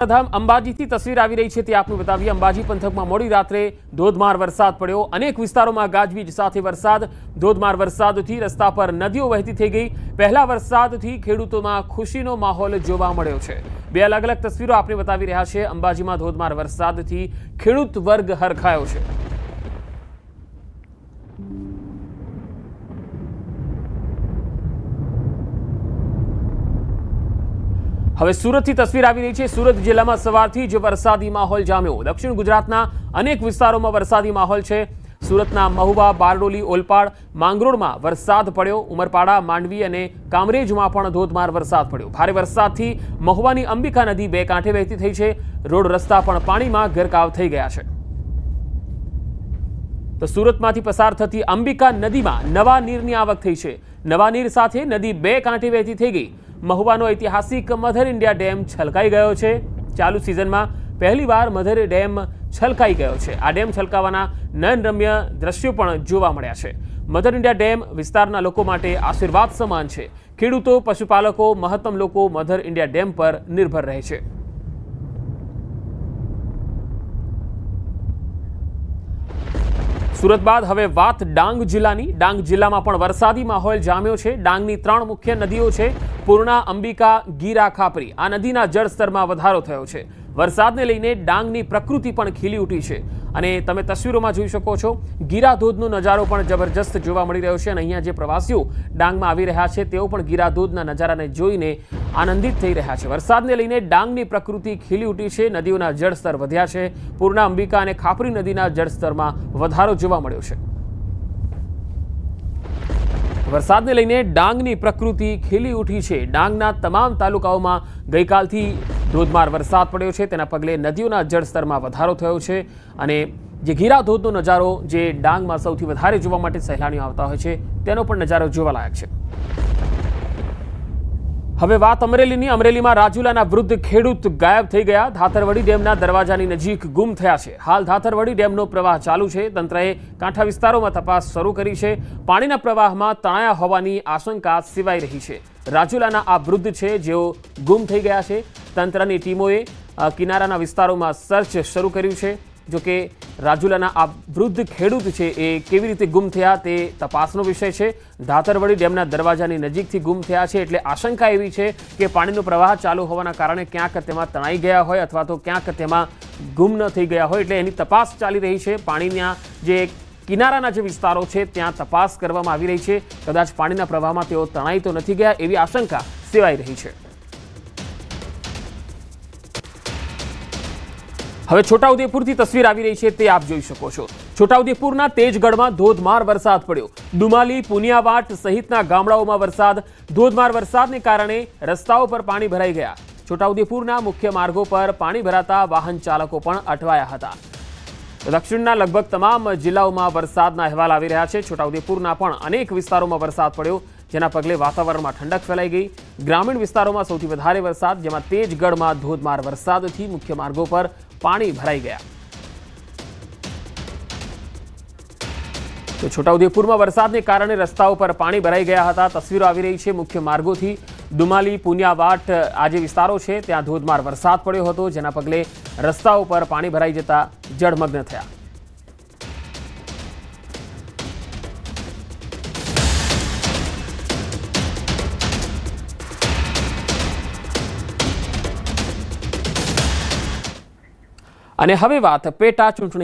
ધામ અંબાજીથી તસવીર આવી રહી છે તે આપને બતાવીએ। અંબાજી પંથકમાં મોડી રાત્રે ધોધમાર વરસાદ પડ્યો। અનેક વિસ્તારોમાં ગાજવીજ સાથે વરસાદ। ધોધમાર વરસાદથી રસ્તા પર નદીઓ વહેતી થઈ ગઈ। પહેલા વરસાદથી ખેડૂતોમાં ખુશીનો માહોલ જોવા મળ્યો છે। બે અલગ અલગ તસવીરો આપને બતાવી રહ્યા છે। અંબાજીમાં ધોધમાર વરસાદથી ખેડૂત વર્ગ હરખાયો છે। હવે સુરતથી તસવીર આવી રહી છે। સુરત જિલ્લામાં સવારથી જ વરસાદી માહોલ જામ્યો। દક્ષિણ ગુજરાતના અનેક વિસ્તારોમાં વરસાદી માહોલ છે। સુરતના મહુવા, બારડોલી, ઓલપાડ, માંગરોળમાં વરસાદ પડ્યો। ઉમરપાડા, માંડવી અને કામરેજમાં પણ ધોધમાર વરસાદ પડ્યો। ભારે વરસાદથી મહુવાની અંબિકા નદી બે કાંઠે વહેતી થઈ છે। રોડ રસ્તા પણ પાણીમાં ગરકાવ થઈ ગયા છે। તો સુરતમાંથી પસાર થતી અંબિકા નદીમાં નવા નીરની આવક થઈ છે। નવા નીર સાથે નદી બે કાંઠે વહેતી થઈ ગઈ। મહુવાનો ઐતિહાસિક મધર ઇન્ડિયા ડેમ છલકાઈ ગયો છે। ચાલુ સિઝનમાં પહેલીવાર મધર ડેમ છલકાઈ ગયો છે। આ ડેમ છલકાવાના નયનરમ્ય દ્રશ્યો પણ જોવા મળ્યા છે। મધર ઇન્ડિયા ડેમ વિસ્તારના લોકો માટે આશીર્વાદ સમાન છે। ખેડૂતો, પશુપાલકો, મહત્તમ લોકો મધર ઇન્ડિયા ડેમ પર નિર્ભર રહે છે। સુરત બાદ હવે વાત ડાંગ જિલ્લાની। ડાંગ જિલ્લામાં પણ વરસાદી માહોલ જામ્યો છે। ડાંગની ત્રણ મુખ્ય નદીઓ છે, પૂર્ણા, અંબિકા, ગીરા, ખાપરી। આ નદીના જળસ્તરમાં વધારો થયો છે। વરસાદને લઈને ડાંગની પ્રકૃતિ પણ ખીલી ઉઠી છે અને તમે તસવીરોમાં જોઈ શકો છો ગીરા ધોધનો નજારો પણ જબરજસ્ત જોવા મળી રહ્યો છે। અને અહીંયા જે પ્રવાસીઓ ડાંગમાં આવી રહ્યા છે તેઓ પણ ગીરા ધોધના નજારાને જોઈને આનંદિત થઈ રહ્યા છે। વરસાદને લઈને ડાંગની પ્રકૃતિ ખીલી ઉઠી છે। નદીઓના જળસ્તર વધ્યા છે। પૂર્ણા, અંબિકા અને ખાપરી નદીના જળસ્તરમાં વધારો જોવા મળ્યો છે। વરસાદને લઈને ડાંગની પ્રકૃતિ ખીલી ઉઠી છે। ડાંગના તમામ તાલુકાઓમાં ગઈકાલથી ધોધમાર વરસાદ પડ્યો છે। તેના પગલે નદીઓના જળસ્તરમાં વધારો થયો છે અને જે ગીરા ધોધનો નજારો જે ડાંગમાં સૌથી વધારે જોવા માટે સહેલાણીઓ આવતા હોય છે તેનો પણ નજારો જોવાલાયક છે। હવે વાત અમરેલીની। અમરેલીમાં રાજુલાના વૃદ્ધ ખેડૂત ગાયબ થઈ ગયા। ધાતરવડી ડેમના દરવાજાની નજીક ગુમ થયા છે। હાલ ધાતરવડી ડેમનો પ્રવાહ ચાલુ છે। તંત્રએ કાંઠા વિસ્તારોમાં તપાસ શરૂ કરી છે। પાણીના પ્રવાહમાં તણાયા હોવાની આશંકા સેવાઈ રહી છે। રાજુલાના આ વૃદ્ધ છે જેઓ ગુમ થઈ ગયા છે। તંત્રની ટીમોએ કિનારાના વિસ્તારોમાં સર્ચ શરૂ કર્યું છે। જોકે રાજુલાના આ વૃદ્ધ ખેડૂત છે એ કેવી રીતે ગુમ થયા તે તપાસનો વિષય છે। ધાતરવડી ડેમના દરવાજાની નજીકથી ગુમ થયા છે એટલે આશંકા એવી છે કે પાણીનો પ્રવાહ ચાલુ હોવાના કારણે ક્યાંક તેમાં તણાઈ ગયા હોય અથવા તો ક્યાંક તેમાં ગુમ ન થઈ ગયા હોય, એટલે એની તપાસ ચાલી રહી છે। પાણીના જે કિનારાના જે વિસ્તારો છે ત્યાં તપાસ કરવામાં આવી રહી છે। કદાચ પાણીના પ્રવાહમાં તેઓ તણાઈ તો નથી ગયા એવી આશંકા સેવાઈ રહી છે। હવે છોટાઉદેપુરથી તસવીર આવી રહી છે તે આપ જોઈ શકો છો। છોટાઉદેપુરના તેજગઢમાં ધોધમાર વરસાદ પડ્યો। ડુમાલી, પુનિયાવાટ સહિતના ગામડાઓમાં વરસાદ। ધોધમાર વરસાદને કારણે રસ્તાઓ પર પાણી ભરાઈ ગયા। છોટાઉદેપુરના મુખ્ય માર્ગો પર પાણી ભરાતા વાહન ચાલકો પણ અટવાયા હતા। દક્ષિણના લગભગ તમામ જિલ્લાઓમાં વરસાદના અહેવાલ આવી રહ્યા છે। છોટાઉદેપુરના પણ અનેક વિસ્તારોમાં વરસાદ પડ્યો, જેના પગલે વાતાવરણમાં ઠંડક ફેલાઈ ગઈ। ગ્રામીણ વિસ્તારોમાં સૌથી વધારે વરસાદ, જેમાં તેજગઢમાં ધોધમાર વરસાદથી મુખ્ય માર્ગો પર પાણી ભરાઈ ગયા। તો છોટાઉદેપુરમાં વરસાદને કારણે રસ્તાઓ પર પાણી ભરાઈ ગયા હતા। તસવીરો આવી રહી છે મુખ્ય માર્ગોથી। ડુમાલી, પુનિયાવાટ આ જે વિસ્તારો છે ત્યાં ધોધમાર વરસાદ પડ્યો હતો, જેના પગલે રસ્તાઓ પર પાણી ભરાઈ જતા જળમગ્ન થયા। અને હવે વાત પેટા ચૂંટણી